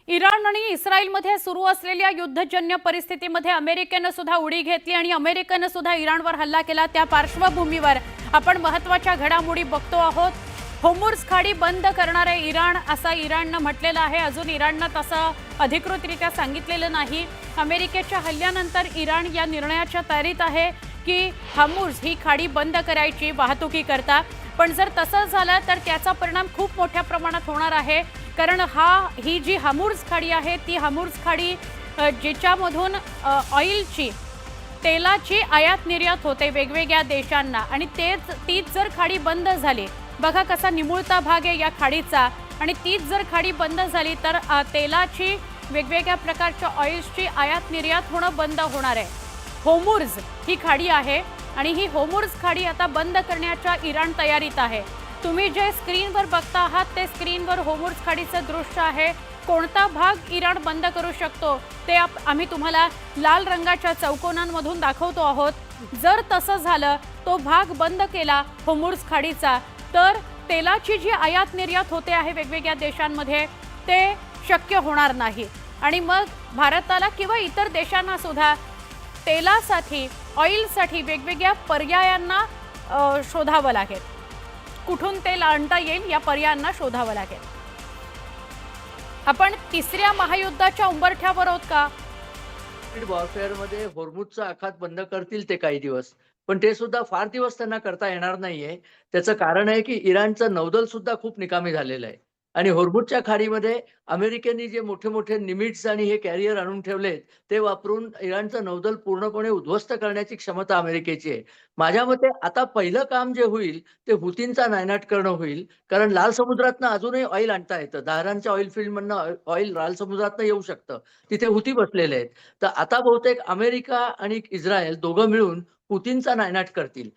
Iran आणि इस्रायलमध्ये सुरू असलेल्या युद्धजन्य परिस्थितीमध्ये अमेरिकेने सुद्धा उडी घेतली आणि अमेरिकेने सुद्धा इराणवर हल्ला केला। त्या पार्श्वभूमीवर आपण महत्त्वाच्या घडामोडी बघतो आहोत। होर्मुझ खाडी बंद करणार आहे इराण, असं इराणनं म्हटलेलं आहे। अजून इराणनं तसं अधिकृतरित्या सांगितलेलं नाही। अमेरिकेच्या हल्ल्यानंतर इराण या निर्णयाच्या तयारीत आहे की होर्मुझ ही खाडी बंद करायची वाहतुकीकरता। पण जर तसं झालं तर त्याचा परिणाम खूप मोठ्या प्रमाणात होणार आहे, कारण ही जी होर्मुझ खाडी आहे ती होर्मुझ खाडी जिच्यामधून ऑइलची तेलाची आयात निर्यात होते वेगवेगळ्या देशांना, आणि तीच जर खाडी बंद झाली, बघा कसा निमुळता भाग आहे या खाडीचा, आणि तीच जर खाडी बंद झाली तर तेलाची वेगवेगळ्या प्रकारच्या ऑइल्सची आयात निर्यात होणं बंद होणार आहे। होर्मुझ ही खाडी आहे आणि ही होर्मुझ खाडी आता बंद करण्याच्या इराण तयारीत आहे। तुम्ही जे स्क्रीनवर बघता आहात ते स्क्रीनवर होर्मुझ खाडीचं दृश्य आहे। कोणता भाग इराण बंद करू शकतो ते आम्ही तुम्हाला लाल रंगाच्या चौकोनांमधून दाखवतो आहोत। जर तसं झालं, तो भाग बंद केला होर्मुझ खाडीचा, तर तेलाची जी आयात निर्यात होते आहे वेगवेगळ्या देशांमध्ये ते शक्य होणार नाही, आणि मग भारताला किंवा इतर देशांना सुद्धा तेलासाठी ऑइलसाठी वेगवेगळ्या पर्यायांना शोधावं लागेल। कुठून तेल आणता येईल या पर्यायांना शोधावं लागेल। आपण तिसऱ्या महायुद्धाच्या उंबरठ्यावर आहोत का? वॉरफेअरमध्ये होर्मुझचा आखात बंद करतील ते काही दिवस. पण ते सुद्धा फार दिवस त्यांना करता येणार नाहीये. त्याचं कारण आहे की इराणचं नौदल सुद्धा खूप निकामी झालेलं आहे. आणि होर्मुझच्या खाडीमध्ये अमेरिकेने जे मोठे-मोठे निमिट्स आणि हे कॅरियर आणून ठेवलेत, ते वापरून इराणचं नौदल पूर्णपणे उद्ध्वस्त करण्याची क्षमता अमेरिकेची आहे. माझ्या मते आता पहिलं काम जे होईल, ते हुतींचा नायनाट करणं होईल. कारण लाल समुद्रातनं अजूनही ऑइल आणता येतं. दाहरानच्या ऑइल फील्डमधनं ऑइल लाल समुद्रातनं येऊ शकतं. तिथे हुती बसलेले आहेत. तर आता बहुतेक अमेरिका आणि इस्रायल दोघं मिळून पुतीनचा नायनाट करतील.